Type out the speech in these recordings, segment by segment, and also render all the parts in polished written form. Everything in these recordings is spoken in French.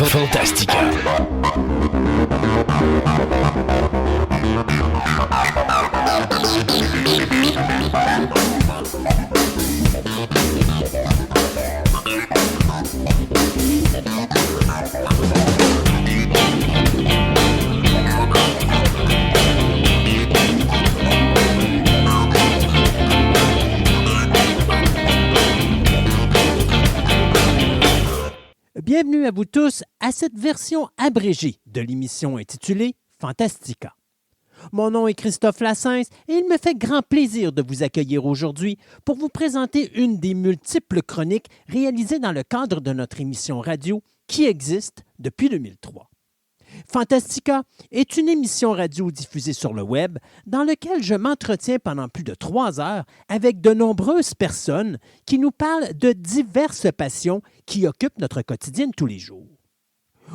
Fantastica. Bienvenue à vous tous à cette version abrégée de l'émission intitulée Fantastica. Mon nom est Christophe Lassens et il me fait grand plaisir de vous accueillir aujourd'hui pour vous présenter une des multiples chroniques réalisées dans le cadre de notre émission radio qui existe depuis 2003. Fantastica est une émission radio diffusée sur le web dans laquelle je m'entretiens pendant plus de 3 heures avec de nombreuses personnes qui nous parlent de diverses passions qui occupent notre quotidien de tous les jours.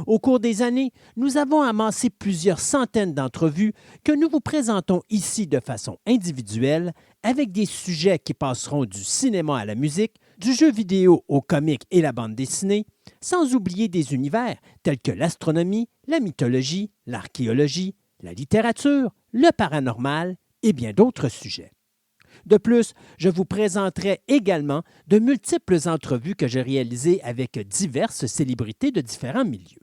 Au cours des années, nous avons amassé plusieurs centaines d'entrevues que nous vous présentons ici de façon individuelle avec des sujets qui passeront du cinéma à la musique, du jeu vidéo au comique et la bande dessinée, sans oublier des univers tels que l'astronomie, la mythologie, l'archéologie, la littérature, le paranormal et bien d'autres sujets. De plus, je vous présenterai également de multiples entrevues que j'ai réalisées avec diverses célébrités de différents milieux.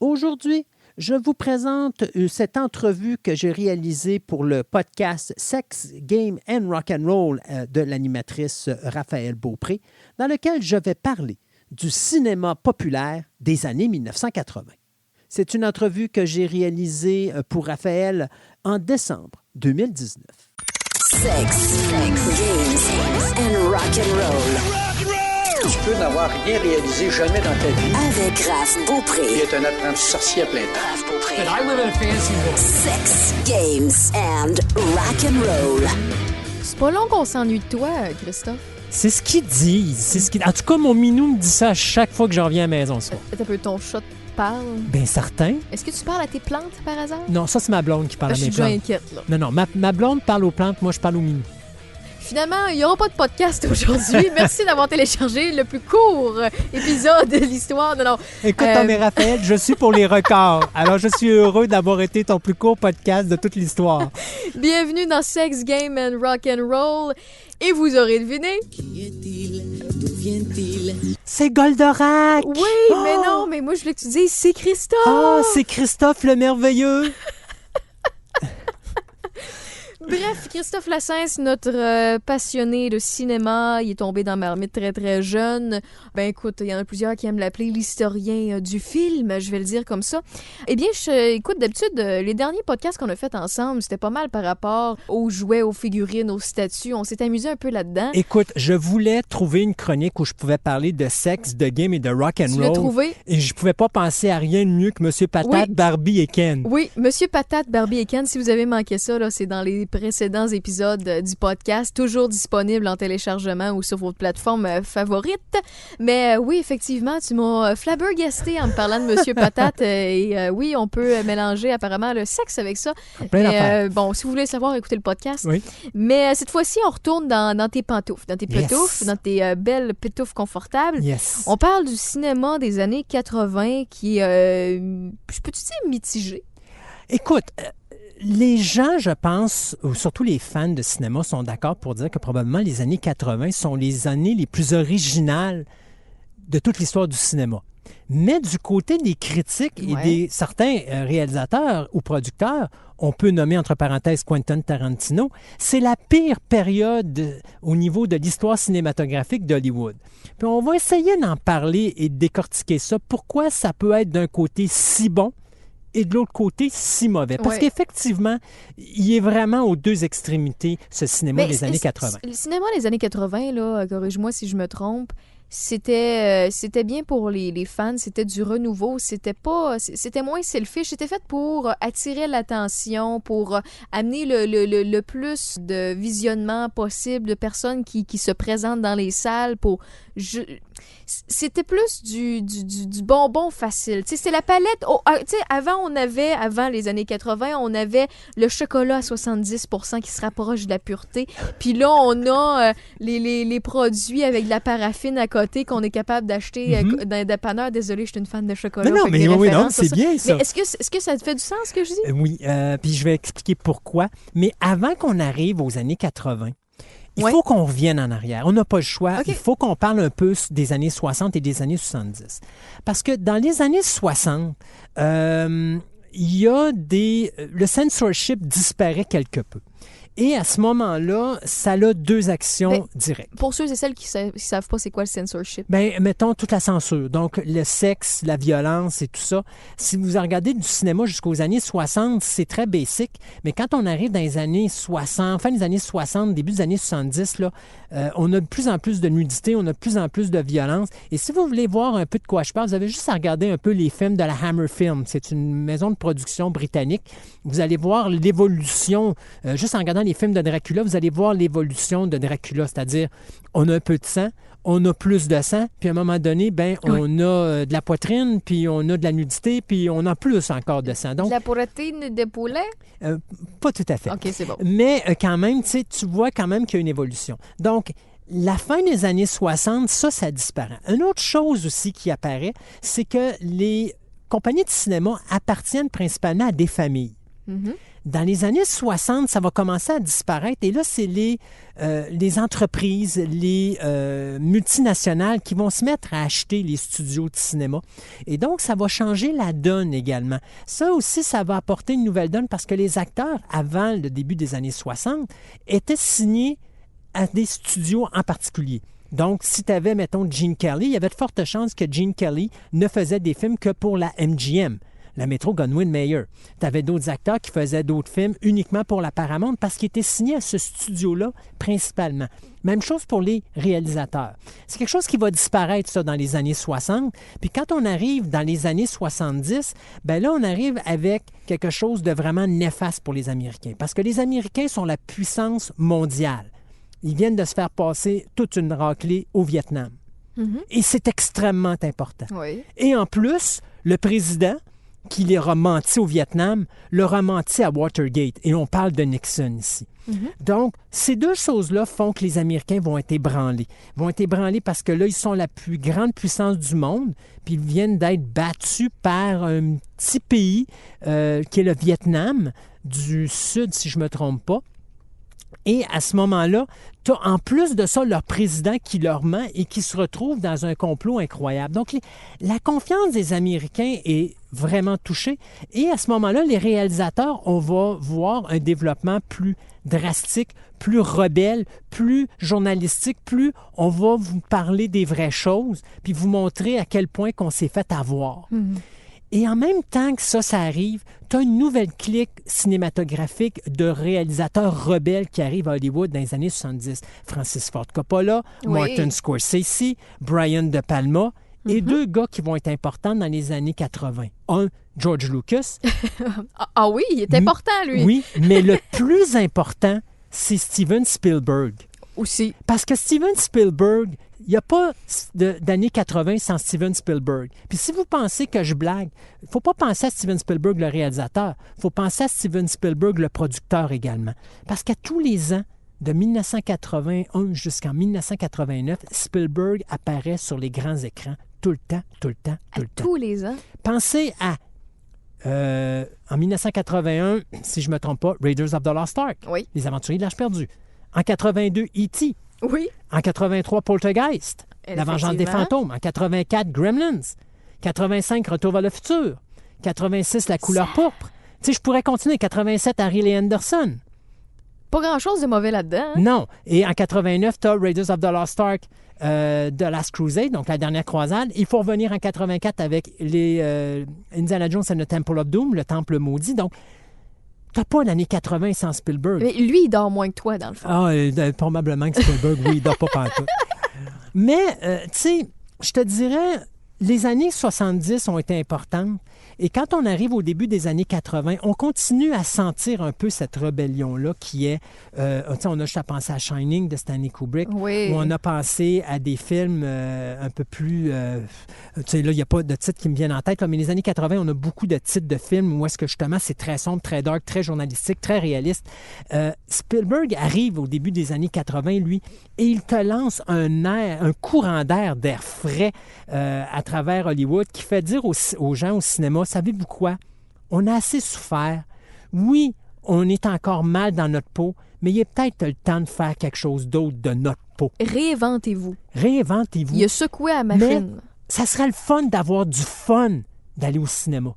Aujourd'hui, je vous présente cette entrevue que j'ai réalisée pour le podcast Sex, Game and Rock'n'Roll de l'animatrice Raphaël Beaupré, dans lequel je vais parler du cinéma populaire des années 1980. C'est une entrevue que j'ai réalisée pour Raphaël en décembre 2019. Sex, games and rock'n'roll. Tu peux n'avoir rien réalisé jamais dans ta vie. Avec Raph Beaupré. Il est un apprenti sorcier à plein temps. Raph Beaupré. And I live in a fancy world. Sex, games and rock'n'roll. C'est pas long qu'on s'ennuie de toi, Christophe. C'est ce qu'ils disent. En tout cas, mon minou me dit ça à chaque fois que je reviens à la maison ce soir. Un peu ton chat te parle. Bien certain. Est-ce que tu parles à tes plantes par hasard? Non, ça c'est ma blonde qui parle à Je mes suis déjà plantes. inquiète, là. Non, ma blonde parle aux plantes, moi je parle aux minous. Finalement, il n'y aura pas de podcast aujourd'hui. Merci d'avoir téléchargé le plus court épisode de l'histoire. Non. Écoute, Tom et Raphaël, je suis pour les records. Alors, je suis heureux d'avoir été ton plus court podcast de toute l'histoire. Bienvenue dans Sex, Game and Rock'n'Roll. Et vous aurez deviné. Qui est-il? D'où vient-il? C'est Goldorak! Oui, mais non, mais moi je voulais que tu dises c'est Christophe. Oh, c'est Christophe le merveilleux! Bref, Christophe Lassens, notre passionné de cinéma, il est tombé dans ma marmite très très jeune. Ben écoute, il y en a plusieurs qui aiment l'appeler l'historien du film, je vais le dire comme ça. Eh bien, écoute, d'habitude, les derniers podcasts qu'on a fait ensemble, c'était pas mal par rapport aux jouets, aux figurines, aux statues. On s'est amusé un peu là-dedans. Écoute, je voulais trouver une chronique où je pouvais parler de sexe, de game et de rock'n'roll. Tu l'as trouvé? Et je pouvais pas penser à rien de mieux que Monsieur Patate, Oui. Barbie et Ken. Oui, Monsieur Patate, Barbie et Ken, si vous avez manqué ça, là, c'est dans les précédents épisodes du podcast, toujours disponible en téléchargement ou sur votre plateforme favorite. Mais oui, effectivement, tu m'as flabbergasté en me parlant de Monsieur Patate et oui, on peut mélanger apparemment le sexe avec ça. Plein d'affaires. Bon, si vous voulez savoir, écoutez le podcast. Oui. Mais cette fois-ci, on retourne dans tes pantoufles, dans tes Yes. pantoufles, dans tes belles pantoufles confortables. Yes. On parle du cinéma des années 80 qui est, je peux-tu dire, mitigé? Écoute, les gens, je pense, ou surtout les fans de cinéma, sont d'accord pour dire que probablement les années 80 sont les années les plus originales de toute l'histoire du cinéma. Mais du côté des critiques et Ouais. des certains réalisateurs ou producteurs, on peut nommer entre parenthèses Quentin Tarantino, c'est la pire période au niveau de l'histoire cinématographique d'Hollywood. Puis on va essayer d'en parler et de décortiquer ça. Pourquoi ça peut être d'un côté si bon et de l'autre côté si mauvais? Parce Ouais. qu'effectivement, il est vraiment aux deux extrémités, ce cinéma Mais des années 80. Le cinéma des années 80, là, corrige-moi si je me trompe, c'était bien pour les fans, c'était du renouveau, c'était moins selfish, c'était fait pour attirer l'attention, pour amener le plus de visionnement possible de personnes qui se présentent dans les salles pour C'était plus du bonbon facile. Tu sais, c'était la palette. Tu sais, avant les années 80, on avait le chocolat à 70% qui se rapproche de la pureté. Puis là, on a les produits avec de la paraffine à côté qu'on est capable d'acheter dans un dépanneur. Désolée, je suis une fan de chocolat. Non, mais oui, non, c'est bien ça. Mais est-ce que ça te fait du sens, ce que je dis? Oui, puis je vais expliquer pourquoi. Mais avant qu'on arrive aux années 80, il faut qu'on revienne en arrière. On n'a pas le choix. Okay. Il faut qu'on parle un peu des années 60 et des années 70. Parce que dans les années 60, il y a le censorship disparaît quelque peu. Et à ce moment-là, ça a deux actions directes. Pour ceux et celles qui ne savent pas c'est quoi le censorship. Mettons toute la censure. Donc, le sexe, la violence et tout ça. Si vous regardez du cinéma jusqu'aux années 60, c'est très basic. Mais quand on arrive dans les années 60, fin des années 60, début des années 70, là, on a de plus en plus de nudité, on a de plus en plus de violence. Et si vous voulez voir un peu de quoi je parle, vous avez juste à regarder un peu les films de la Hammer Film. C'est une maison de production britannique. Vous allez voir l'évolution, juste en regardant les films de Dracula, vous allez voir l'évolution de Dracula, c'est-à-dire on a un peu de sang, on a plus de sang, puis à un moment donné, on a de la poitrine, puis on a de la nudité, puis on a plus encore de sang. Donc, de la poitrine de poulet? Pas tout à fait. OK, c'est bon. Mais quand même, tu vois quand même qu'il y a une évolution. Donc, la fin des années 60, ça disparaît. Une autre chose aussi qui apparaît, c'est que les compagnies de cinéma appartiennent principalement à des familles. Mm-hmm. Dans les années 60, ça va commencer à disparaître. Et là, c'est les entreprises, les multinationales qui vont se mettre à acheter les studios de cinéma. Et donc, ça va changer la donne également. Ça aussi, ça va apporter une nouvelle donne parce que les acteurs, avant le début des années 60, étaient signés à des studios en particulier. Donc, si tu avais, mettons, Gene Kelly, il y avait de fortes chances que Gene Kelly ne faisait des films que pour la MGM. La Metro-Goldwyn-Mayer. Tu avais d'autres acteurs qui faisaient d'autres films uniquement pour la Paramount parce qu'ils étaient signés à ce studio-là principalement. Même chose pour les réalisateurs. C'est quelque chose qui va disparaître, ça, dans les années 60. Puis quand on arrive dans les années 70, là, on arrive avec quelque chose de vraiment néfaste pour les Américains. Parce que les Américains sont la puissance mondiale. Ils viennent de se faire passer toute une raclée au Vietnam. Mm-hmm. Et c'est extrêmement important. Oui. Et en plus, le président qui leur a menti au Vietnam, leur a menti à Watergate. Et on parle de Nixon ici. Mm-hmm. Donc, ces deux choses-là font que les Américains vont être ébranlés. Ils vont être ébranlés parce que là, ils sont la plus grande puissance du monde, puis ils viennent d'être battus par un petit pays qui est le Vietnam, du Sud, si je ne me trompe pas. Et à ce moment-là, tu as en plus de ça leur président qui leur ment et qui se retrouve dans un complot incroyable. Donc, la confiance des Américains est vraiment touchée. Et à ce moment-là, les réalisateurs, on va voir un développement plus drastique, plus rebelle, plus journalistique, plus on va vous parler des vraies choses, puis vous montrer à quel point qu'on s'est fait avoir. Mm-hmm. Et en même temps que ça arrive, tu as une nouvelle clique cinématographique de réalisateurs rebelles qui arrivent à Hollywood dans les années 70. Francis Ford Coppola, Martin Scorsese, Brian De Palma et deux gars qui vont être importants dans les années 80. Un, George Lucas. Ah oui, il est important, lui. Oui, mais le plus important, c'est Steven Spielberg. Aussi. Parce que Steven Spielberg, il n'y a pas d'années 80 sans Steven Spielberg. Puis si vous pensez que je blague, il ne faut pas penser à Steven Spielberg, le réalisateur. Il faut penser à Steven Spielberg, le producteur également. Parce qu'à tous les ans, de 1981 jusqu'en 1989, Spielberg apparaît sur les grands écrans tout le temps. Tous les ans? Pensez à, en 1981, si je ne me trompe pas, Raiders of the Lost Ark. Oui. Les Aventuriers de l'Arche perdue. En 82, E.T. Oui. En 83, Poltergeist, La Vengeance des fantômes. En 84, Gremlins. 85, Retour vers le futur. 86, La couleur pourpre. Tu sais, je pourrais continuer. 87, Harry Lee Anderson. Pas grand-chose de mauvais là-dedans. Hein? Non. Et en 89, tu as Raiders of the Lost Ark, The Last Crusade, donc la dernière croisade. Il faut revenir en 84 avec les Indiana Jones and the Temple of Doom, le Temple maudit. Donc, t'as pas l'année 80 sans Spielberg. Mais lui, il dort moins que toi, dans le fond. Ah, probablement que Spielberg, oui, il dort pas pantoute. Mais, tu sais, je te dirais, les années 70 ont été importantes. Et quand on arrive au début des années 80, on continue à sentir un peu cette rébellion-là qui est... on a juste à penser à Shining de Stanley Kubrick, Oui. où on a pensé à des films un peu plus... là, il n'y a pas de titres qui me viennent en tête, là, mais les années 80, on a beaucoup de titres de films où est-ce que justement c'est très sombre, très dark, très journalistique, très réaliste. Spielberg arrive au début des années 80, lui, et il te lance un courant d'air frais à travers Hollywood qui fait dire aux gens au cinéma, savez-vous quoi? On a assez souffert. Oui, on est encore mal dans notre peau, mais il est peut-être le temps de faire quelque chose d'autre de notre peau. Réinventez-vous. Réinventez-vous. Il a secoué à la Mais machine. ça serait le fun d'avoir du fun d'aller au cinéma.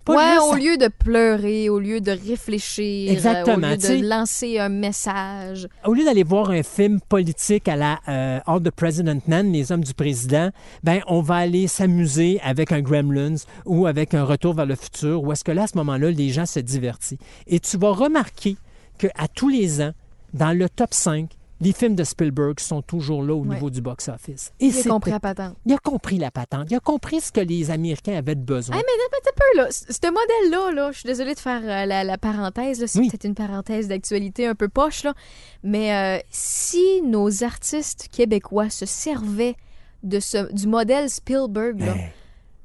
Pas Ouais, juste au lieu de pleurer, au lieu de réfléchir, Exactement, au lieu tu sais. de lancer un message. Au lieu d'aller voir un film politique à la All the President Men, Les Hommes du Président, ben on va aller s'amuser avec un Gremlins ou avec un Retour vers le futur, où est-ce que là, à ce moment-là, les gens se divertissent. Et tu vas remarquer qu'à tous les ans, dans le top 5, les films de Spielberg sont toujours là au Ouais. niveau du box-office. Et Il a compris la patente. Il a compris la patente. Il a compris ce que les Américains avaient de besoin. Hey, mais un peu, là, ce modèle-là, là, je suis désolée de faire la parenthèse, là, c'est Oui. peut-être une parenthèse d'actualité un peu poche, là, mais si nos artistes québécois se servaient du modèle Spielberg, là, Ben,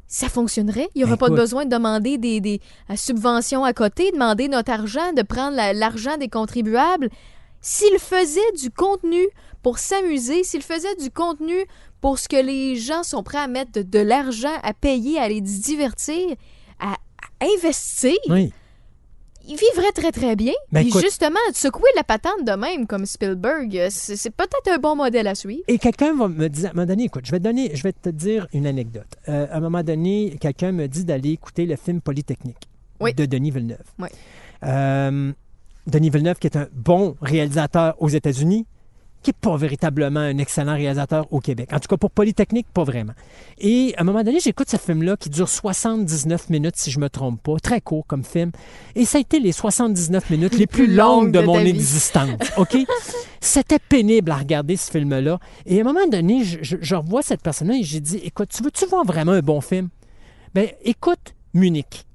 ça fonctionnerait. Il n'y aurait pas écoute. besoin de demander des subventions à côté, demander notre argent, de prendre l'argent des contribuables. S'il faisait du contenu pour s'amuser, s'il faisait du contenu pour ce que les gens sont prêts à mettre de l'argent, à payer, à aller se divertir, à investir, oui. il vivrait très, très bien. Ben, Puis écoute. justement, secouer la patente de même comme Spielberg, c'est peut-être un bon modèle à suivre. Et quelqu'un va me dire, à un moment donné, écoute, je vais te dire une anecdote. À un moment donné, quelqu'un me dit d'aller écouter le film Polytechnique Oui. de Denis Villeneuve. Oui. Denis Villeneuve, qui est un bon réalisateur aux États-Unis, qui n'est pas véritablement un excellent réalisateur au Québec. En tout cas, pour Polytechnique, pas vraiment. Et à un moment donné, j'écoute ce film-là qui dure 79 minutes, si je ne me trompe pas. Très court comme film. Et ça a été les 79 minutes les plus longues de mon ta vie. existence. OK? C'était pénible à regarder ce film-là. Et à un moment donné, je revois cette personne-là et j'ai dit, écoute, veux-tu voir vraiment un bon film? Bien, écoute Munich,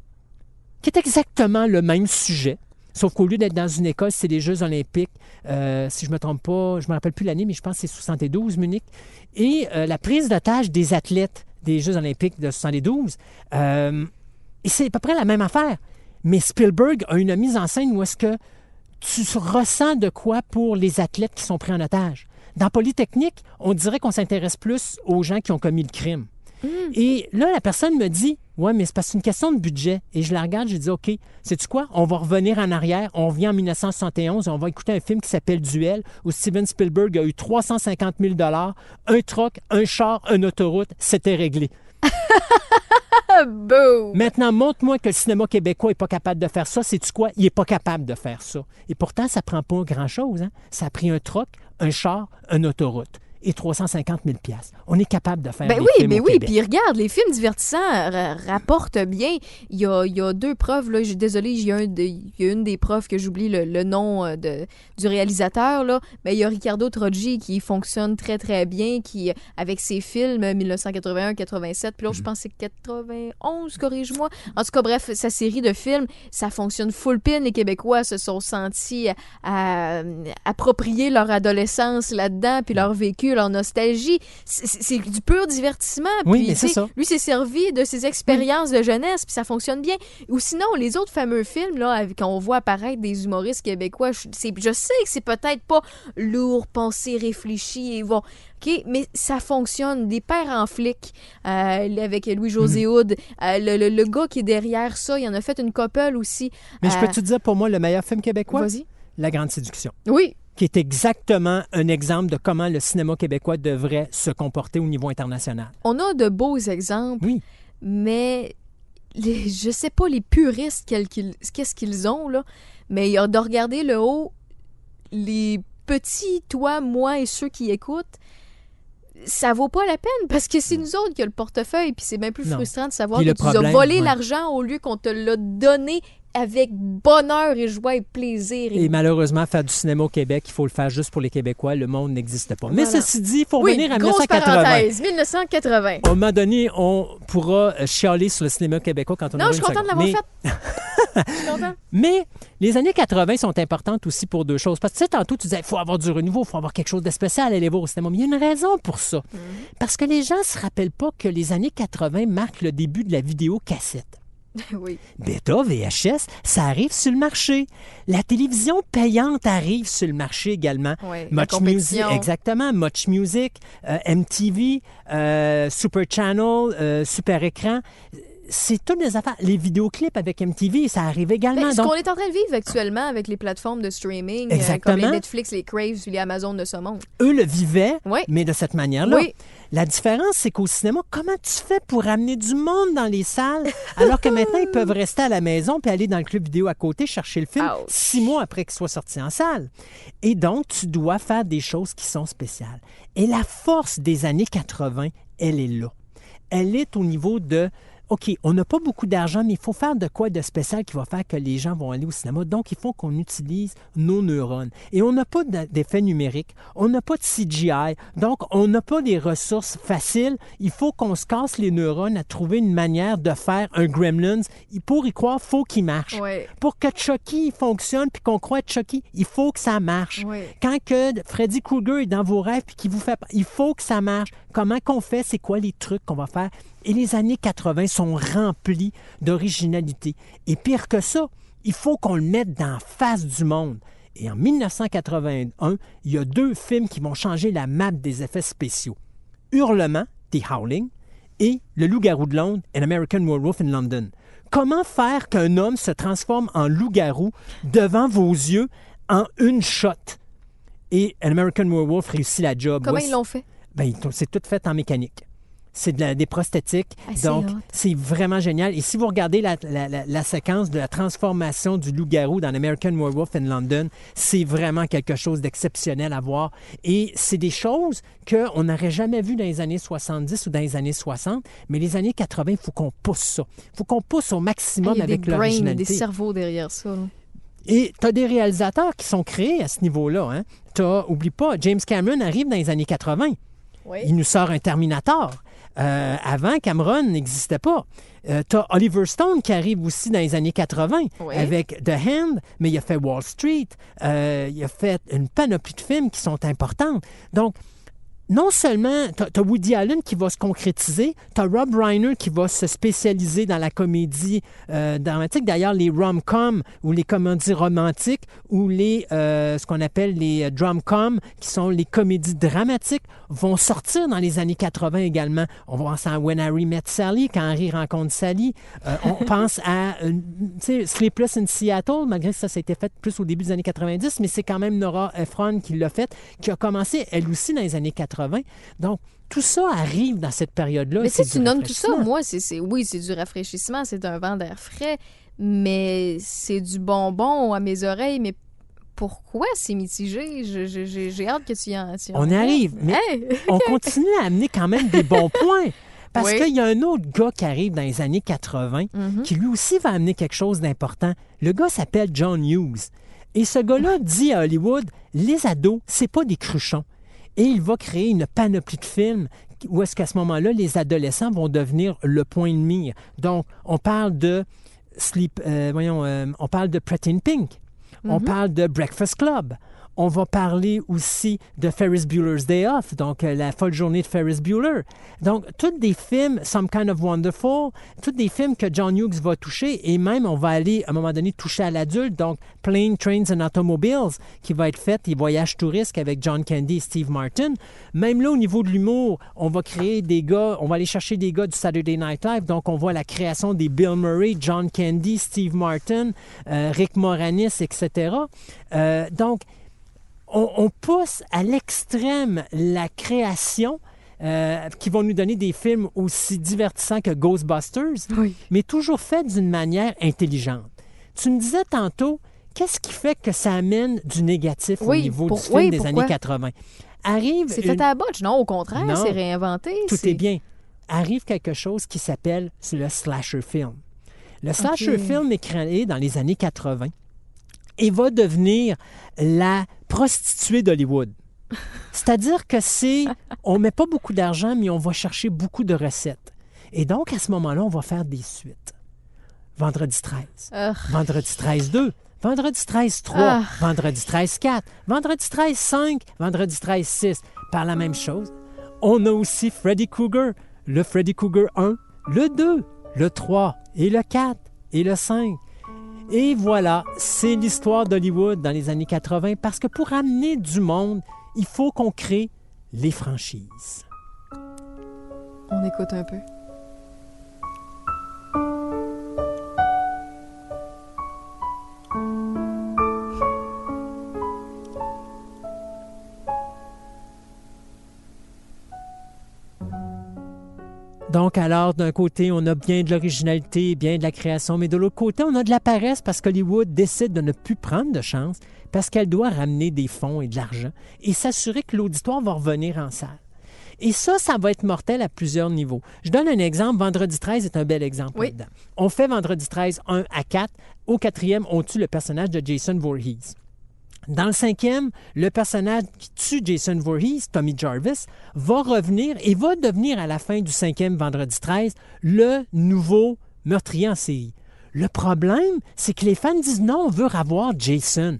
qui est exactement le même sujet. Sauf qu'au lieu d'être dans une école, c'est les Jeux olympiques. Si je ne me trompe pas, je ne me rappelle plus l'année, mais je pense que c'est 72, Munich. Et la prise d'otage des athlètes des Jeux olympiques de 72, et c'est à peu près la même affaire. Mais Spielberg a une mise en scène où est-ce que tu ressens de quoi pour les athlètes qui sont pris en otage. Dans Polytechnique, on dirait qu'on s'intéresse plus aux gens qui ont commis le crime. Et là, la personne me dit, ouais, mais c'est parce que c'est une question de budget. Et je la regarde, je dis, OK, sais-tu quoi? On va revenir en arrière. On revient en 1971 et on va écouter un film qui s'appelle Duel, où Steven Spielberg a eu 350 000 $, un troc, un char, une autoroute. C'était réglé. Boom! Maintenant, montre-moi que le cinéma québécois n'est pas capable de faire ça. Sais-tu quoi? Il n'est pas capable de faire ça. Et pourtant, ça ne prend pas grand-chose. Hein? Ça a pris un troc, un char, une autoroute. Et 350 000 $. On est capable de faire des films au Québec. Puis regarde, les films divertissants rapportent bien. Il y a deux preuves, là. Désolée, il y a une des preuves que j'oublie le nom du réalisateur, là. Mais il y a Ricardo Troggi qui fonctionne très, très bien, qui, avec ses films 1981-87, puis là, je pense que c'est 91, corrige-moi. En tout cas, bref, sa série de films, ça fonctionne full pin. Les Québécois se sont sentis à approprier leur adolescence là-dedans, puis leur vécu, leur nostalgie. C'est du pur divertissement. Oui, Puis, mais c'est tu sais, ça. lui s'est servi de ses expériences de jeunesse, puis ça fonctionne bien. Ou sinon, les autres fameux films, là, qu'on voit apparaître des humoristes québécois, je sais que c'est peut-être pas lourd, pensé, réfléchi, et bon, OK, mais ça fonctionne. Des pères en flic, avec Louis-José Hood, le gars qui est derrière ça, il en a fait une couple aussi. Mais je peux te dire, pour moi, le meilleur film québécois? Vas-y. La Grande Séduction. Oui. Qui est exactement un exemple de comment le cinéma québécois devrait se comporter au niveau international. On a de beaux exemples, Oui. mais je sais pas, les puristes, qu'est-ce qu'ils ont, là, mais il y a de regarder le haut, les petits, toi, moi et ceux qui écoutent, ça vaut pas la peine parce que c'est nous autres qui a le portefeuille, puis c'est bien plus Non. frustrant de savoir Puis que le tu as problème, volé ouais. l'argent au lieu qu'on te l'a donné avec bonheur et joie et plaisir. Et malheureusement, faire du cinéma au Québec, il faut le faire juste pour les Québécois. Le monde n'existe pas. Mais Voilà. ceci dit, il faut Oui, revenir à grosse 1980. parenthèse, 1980. À un moment donné, on pourra chialer sur le cinéma québécois quand on Non, aura je suis une contente de seconde. l'avoir Mais- faite. Je suis contente. Mais les années 80 sont importantes aussi pour deux choses. Parce que tu sais, tantôt, tu disais, il faut avoir du renouveau, il faut avoir quelque chose de spécial à aller voir au cinéma. Mais il y a une raison pour ça. Parce que les gens ne se rappellent pas que les années 80 marquent le début de la vidéocassette. Oui. Bêta, VHS, ça arrive sur le marché. La télévision payante arrive sur le marché également. Ouais, la Much Music, compétition. exactement. Much Music, MTV, Super Channel, Super Écran. C'est toutes des affaires. Les vidéoclips avec MTV, ça arrive également. Ce Donc, qu'on est en train de vivre actuellement avec les plateformes de streaming, Exactement. comme les Netflix, les Crave, les Amazon de ce monde. eux le vivaient, Oui. mais de cette manière-là. Oui. La différence, c'est qu'au cinéma, comment tu fais pour amener du monde dans les salles, alors que maintenant, ils peuvent rester à la maison puis aller dans le club vidéo à côté chercher le film Ouch. 6 mois après qu'il soit sorti en salle. Et donc, tu dois faire des choses qui sont spéciales. Et la force des années 80, elle est là. Elle est au niveau de... OK, on n'a pas beaucoup d'argent, mais il faut faire de quoi de spécial qui va faire que les gens vont aller au cinéma. Donc, il faut qu'on utilise nos neurones. Et on n'a pas d'effet numérique, on n'a pas de CGI, donc on n'a pas des ressources faciles. Il faut qu'on se casse les neurones à trouver une manière de faire un Gremlins. Pour y croire, il faut qu'il marche. Ouais. Pour que Chucky fonctionne puis qu'on croit Chucky, il faut que ça marche. Ouais. Quand que Freddy Krueger est dans vos rêves puis qu'il vous fait... Il faut que ça marche. Comment qu'on fait? C'est quoi les trucs qu'on va faire? Et les années 80 sont remplies d'originalité. Et pire que ça, il faut qu'on le mette dans la face du monde. Et en 1981, il y a 2 films qui vont changer la map des effets spéciaux. Hurlement, The Howling, et Le Loup-garou de Londres, An American Werewolf in London. Comment faire qu'un homme se transforme en loup-garou devant vos yeux en une shot? Et An American Werewolf réussit la job. Comment Ouais, ils l'ont fait? ben, c'est tout fait en mécanique. C'est des prosthétiques. Ah, c'est donc, hot. c'est vraiment génial. Et si vous regardez la séquence de la transformation du loup-garou dans American Werewolf in London, c'est vraiment quelque chose d'exceptionnel à voir. Et c'est des choses qu'on n'aurait jamais vues dans les années 70 ou dans les années 60. Mais les années 80, il faut qu'on pousse ça. Il faut qu'on pousse au maximum Il y a avec des brains, des l'originalité. cerveaux derrière ça. là. Et tu as des réalisateurs qui sont créés à ce niveau-là. Hein? Oublie pas, James Cameron arrive dans les années 80. Oui. Il nous sort un Terminator. Avant, Cameron n'existait pas. Tu as Oliver Stone qui arrive aussi dans les années 80 Oui. avec The Hand, mais il a fait Wall Street. Il a fait une panoplie de films qui sont importants. Donc, non seulement tu as Woody Allen qui va se concrétiser, tu as Rob Reiner qui va se spécialiser dans la comédie dramatique. D'ailleurs, les rom-coms ou les comédies romantiques ou ce qu'on appelle les drum-coms, qui sont les comédies dramatiques, vont sortir dans les années 80 également. On va penser à When Harry Met Sally, quand Harry rencontre Sally. On pense à Sleepless in Seattle, malgré que ça a été fait plus au début des années 90, mais c'est quand même Nora Ephron qui l'a fait, qui a commencé elle aussi dans les années 80. Donc, tout ça arrive dans cette période-là. Mais c'est si du tu nommes tout ça, rafraîchissement. moi, oui, c'est du rafraîchissement, c'est un vent d'air frais, mais c'est du bonbon à mes oreilles. Mais pourquoi c'est mitigé? J'ai hâte que tu y en On y arrive, mais Hey! on continue à amener quand même des bons points. Parce Oui. qu'il y a un autre gars qui arrive dans les années 80 qui lui aussi va amener quelque chose d'important. Le gars s'appelle John Hughes. Et ce gars-là dit à Hollywood, les ados, c'est pas des cruchons. Et il va créer une panoplie de films où est-ce qu'à ce moment-là, les adolescents vont devenir le point de mire. Donc, on parle de on parle de Pretty in Pink. On parle de Breakfast Club. On va parler aussi de Ferris Bueller's Day Off, donc la folle journée de Ferris Bueller. Donc, tous des films, Some Kind of Wonderful, tous des films que John Hughes va toucher, et même on va aller, à un moment donné, toucher à l'adulte, donc Plane, Trains and Automobiles, qui va être fait, et Voyages touristes avec John Candy et Steve Martin. Même là, au niveau de l'humour, on va créer des gars, on va aller chercher des gars du Saturday Night Live, donc on voit la création des Bill Murray, John Candy, Steve Martin, Rick Moranis, etc. Donc, on pousse à l'extrême la création qui vont nous donner des films aussi divertissants que Ghostbusters, Oui. mais toujours fait d'une manière intelligente. Tu me disais tantôt, qu'est-ce qui fait que ça amène du négatif au Oui, niveau du film oui, des pourquoi? années 80? Arrive C'est fait à la botche. Non, au contraire, Non. c'est réinventé. tout c'est est bien. Arrive quelque chose qui s'appelle le slasher film. Le slasher OK. film est créé dans les années 80 et va devenir la prostituée d'Hollywood. C'est-à-dire que on met pas beaucoup d'argent, mais on va chercher beaucoup de recettes. Et donc, à ce moment-là, on va faire des suites. Vendredi 13, Vendredi 13 2, Vendredi 13 3, Vendredi 13 4, Vendredi 13 5, Vendredi 13 6. Par la même chose, on a aussi Freddy Krueger, le Freddy Krueger 1, le 2, le 3 et le 4 et le 5. Et voilà, c'est l'histoire d'Hollywood dans les années 80 parce que pour amener du monde, il faut qu'on crée les franchises. On écoute un peu. Donc, alors, d'un côté, on a bien de l'originalité, bien de la création, mais de l'autre côté, on a de la paresse parce qu'Hollywood décide de ne plus prendre de chance parce qu'elle doit ramener des fonds et de l'argent et s'assurer que l'auditoire va revenir en salle. Et ça va être mortel à plusieurs niveaux. Je donne un exemple. Vendredi 13 est un bel exemple là-dedans. On fait Vendredi 13 1 à 4. Au 4e, on tue le personnage de Jason Voorhees. Dans le 5e, le personnage qui tue Jason Voorhees, Tommy Jarvis, va revenir et va devenir à la fin du 5e Vendredi 13 le nouveau meurtrier en série. Le problème, c'est que les fans disent non, on veut revoir Jason.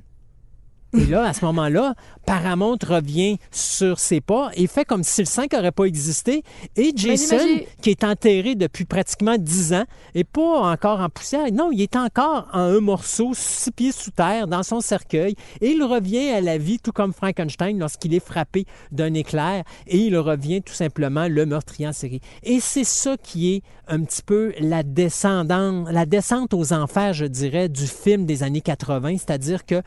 Et là, à ce moment-là, Paramount revient sur ses pas et fait comme si le 5 n'aurait pas existé. Et Jason, qui est enterré depuis pratiquement 10 ans, n'est pas encore en poussière. Non, il est encore en un morceau, 6 pieds sous terre, dans son cercueil. Et il revient à la vie, tout comme Frankenstein, lorsqu'il est frappé d'un éclair. Et il revient tout simplement le meurtrier en série. Et c'est ça qui est un petit peu la descente aux enfers, je dirais, du film des années 80. C'est-à-dire que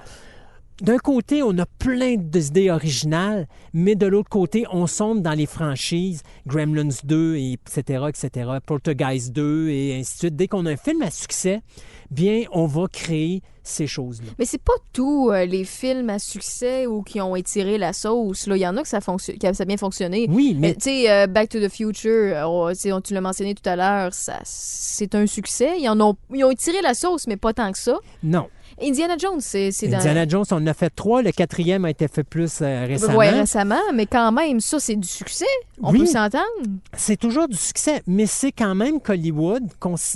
d'un côté, on a plein d'idées originales, mais de l'autre côté, on sombre dans les franchises, Gremlins 2, etc., Poltergeist 2, et ainsi de suite. Dès qu'on a un film à succès, bien, on va créer ces choses-là. Mais c'est pas tous les films à succès ou qui ont étiré la sauce. Là. Il y en a que ça a bien fonctionné. Oui, mais... Tu sais, Back to the Future, tu l'as mentionné tout à l'heure, c'est un succès. Ils ont étiré la sauce, mais pas tant que ça. Non. Indiana Jones, c'est Indiana Jones, on en a fait 3. Le 4e a été fait plus récemment. Oui, récemment, mais quand même, ça, c'est du succès. On peut s'entendre. C'est toujours du succès, mais c'est quand même qu'Hollywood,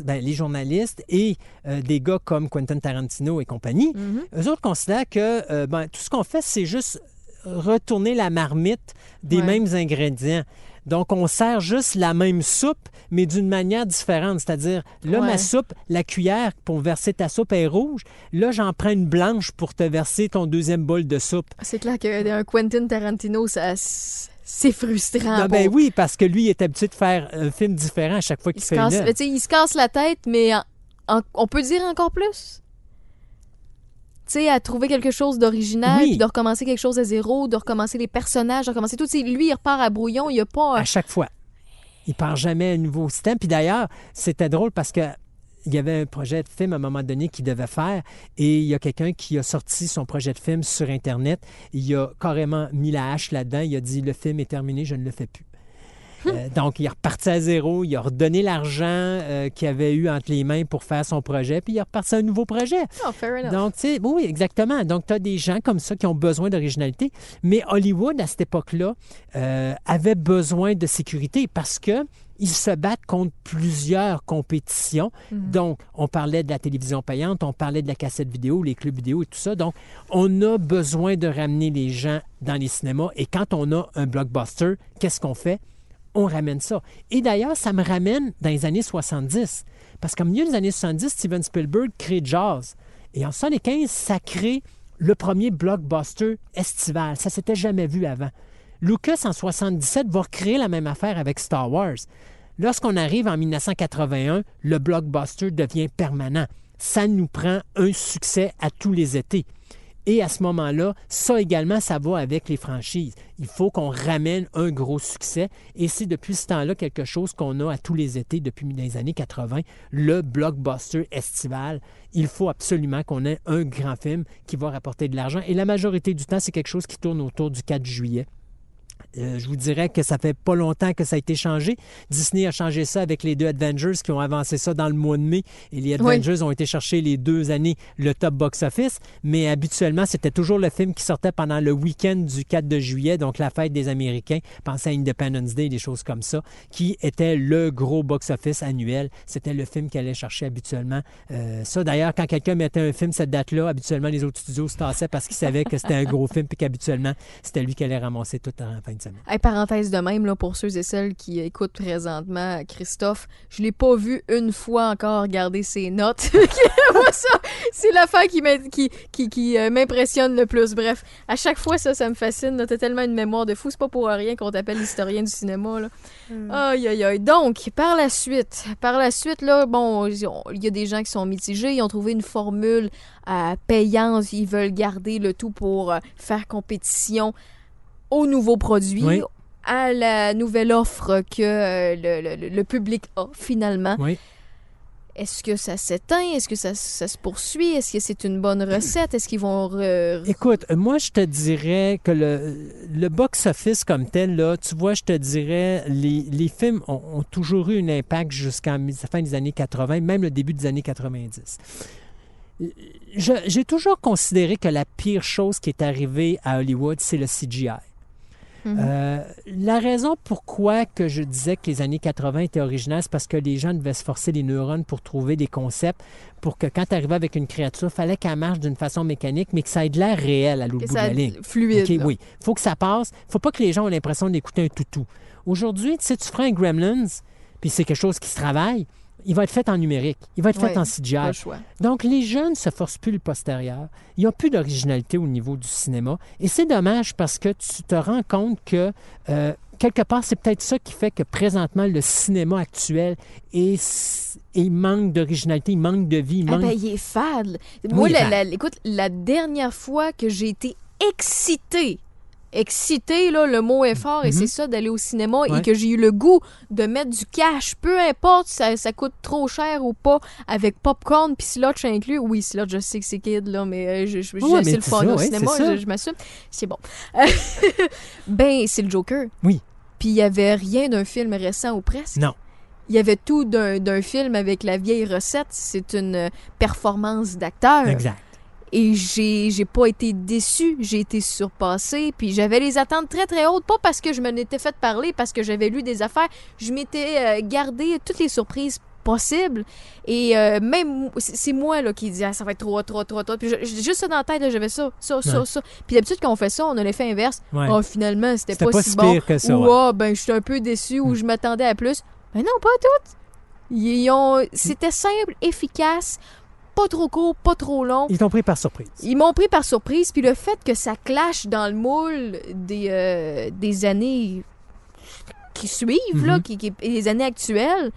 les journalistes et des gars comme Quentin Tarantino et compagnie, eux autres considèrent que tout ce qu'on fait, c'est juste retourner la marmite des mêmes ingrédients. Donc, on sert juste la même soupe, mais d'une manière différente. C'est-à-dire, là, ma soupe, la cuillère pour verser ta soupe est rouge. Là, j'en prends une blanche pour te verser ton deuxième bol de soupe. C'est clair qu'un Quentin Tarantino, c'est frustrant. Oui, parce que lui, il est habitué de faire un film différent à chaque fois qu'il fait une œuvre. Il se casse la tête, mais on peut dire encore plus. Tu sais, à trouver quelque chose d'original, puis de recommencer quelque chose à zéro, de recommencer les personnages, de recommencer tout. T'sais, lui, il repart à brouillon, il n'y a pas... À chaque fois. Il part jamais à un nouveau système. Puis d'ailleurs, c'était drôle parce que il y avait un projet de film à un moment donné qu'il devait faire et il y a quelqu'un qui a sorti son projet de film sur Internet. Il a carrément mis la hache là-dedans. Il a dit « Le film est terminé, je ne le fais plus ». Donc, il est reparti à zéro, il a redonné l'argent qu'il avait eu entre les mains pour faire son projet, puis il est reparti à un nouveau projet. Oh, fair enough. Donc, tu sais, oui, exactement. Donc, tu as des gens comme ça qui ont besoin d'originalité, mais Hollywood, à cette époque-là, avait besoin de sécurité parce que ils se battent contre plusieurs compétitions. Donc, on parlait de la télévision payante, on parlait de la cassette vidéo, les clubs vidéo et tout ça. Donc, on a besoin de ramener les gens dans les cinémas. Et quand on a un blockbuster, qu'est-ce qu'on fait? On ramène ça. Et d'ailleurs, ça me ramène dans les années 70. Parce qu'au milieu des années 70, Steven Spielberg crée Jaws. Et en 75, ça crée le premier blockbuster estival. Ça ne s'était jamais vu avant. Lucas, en 77, va créer la même affaire avec Star Wars. Lorsqu'on arrive en 1981, le blockbuster devient permanent. Ça nous prend un succès à tous les étés. Et à ce moment-là, ça également, ça va avec les franchises. Il faut qu'on ramène un gros succès. Et c'est depuis ce temps-là quelque chose qu'on a à tous les étés depuis les années 80, le blockbuster estival. Il faut absolument qu'on ait un grand film qui va rapporter de l'argent. Et la majorité du temps, c'est quelque chose qui tourne autour du 4 juillet. Je vous dirais que ça fait pas longtemps que ça a été changé. Disney a changé ça avec les 2 Avengers qui ont avancé ça dans le mois de mai. Et les Avengers ont été chercher les 2 années le top box-office. Mais habituellement, c'était toujours le film qui sortait pendant le week-end du 4 de juillet, donc la fête des Américains. Pensez à Independence Day, des choses comme ça, qui était le gros box-office annuel. C'était le film qui allait chercher habituellement. Ça, d'ailleurs, quand quelqu'un mettait un film cette date-là, habituellement, les autres studios se tassaient parce qu'ils savaient que c'était un gros film puis qu'habituellement, c'était lui qui allait ramasser tout en fin de semaine. Hey, parenthèse de même, là, pour ceux et celles qui écoutent présentement Christophe, je l'ai pas vu une fois encore regarder ses notes. Moi, ça, c'est l'affaire qui m'impressionne le plus. Bref, à chaque fois, ça me fascine. Là. T'as tellement une mémoire de fou. C'est pas pour rien qu'on t'appelle l'historien du cinéma. Là. Aïe, aïe, aïe. Donc, par la suite, là, bon, il y a des gens qui sont mitigés. Ils ont trouvé une formule payante. Ils veulent garder le tout pour faire compétition aux nouveaux produits, oui. à la nouvelle offre que le public a finalement. Oui. Est-ce que ça s'éteint? Est-ce que ça se poursuit? Est-ce que c'est une bonne recette? Est-ce qu'ils vont... Écoute, moi, je te dirais que le box-office comme tel, là, tu vois, je te dirais, les films ont toujours eu un impact jusqu'à la fin des années 80, même le début des années 90. J'ai toujours considéré que la pire chose qui est arrivée à Hollywood, c'est le CGI. La raison pourquoi que je disais que les années 80 étaient originales, c'est parce que les gens devaient se forcer les neurones pour trouver des concepts pour que quand tu arrivais avec une créature, il fallait qu'elle marche d'une façon mécanique, mais que ça ait de l'air réel à l'autre bout de la ligne. Fluide. Okay, oui, il faut que ça passe. Il ne faut pas que les gens aient l'impression d'écouter un toutou. Aujourd'hui, tu sais, tu feras un Gremlins, puis c'est quelque chose qui se travaille, il va être fait en numérique. Il va être fait en CGI. Pas le choix. Donc, les jeunes ne se forcent plus le postérieur. Il n'y a plus d'originalité au niveau du cinéma. Et c'est dommage parce que tu te rends compte que, quelque part, c'est peut-être ça qui fait que présentement, le cinéma actuel il manque d'originalité, il manque de vie. Il est fade. Moi, écoute, la dernière fois que j'ai été excitée, là, le mot est fort, et c'est ça d'aller au cinéma, et que j'ai eu le goût de mettre du cash, peu importe si ça coûte trop cher ou pas, avec popcorn puis slotch inclus. Oui, slotch, je sais que c'est kid, là, mais c'est le fun au cinéma, je m'assume. C'est bon. Ben, c'est le Joker. Oui. Puis il n'y avait rien d'un film récent ou presque. Non. Il y avait tout d'un film avec la vieille recette. C'est une performance d'acteur. Exact. Et j'ai pas été déçue, j'ai été surpassée, puis j'avais les attentes très très hautes, pas parce que je me l'étais fait parler, parce que j'avais lu des affaires, je m'étais gardé toutes les surprises possibles, et même, c'est moi là qui dis ça va être trop, puis juste ça dans la tête, là, j'avais ça, puis d'habitude quand on fait ça, on a l'effet inverse, finalement c'était pas si bon, que ça, ou ben je suis un peu déçu, ou je m'attendais à plus, mais non, pas toutes, c'était simple, efficace, pas trop court, pas trop long. Ils t'ont pris par surprise. Ils m'ont pris par surprise. Puis le fait que ça clash dans le moule des années qui suivent, là, les années actuelles,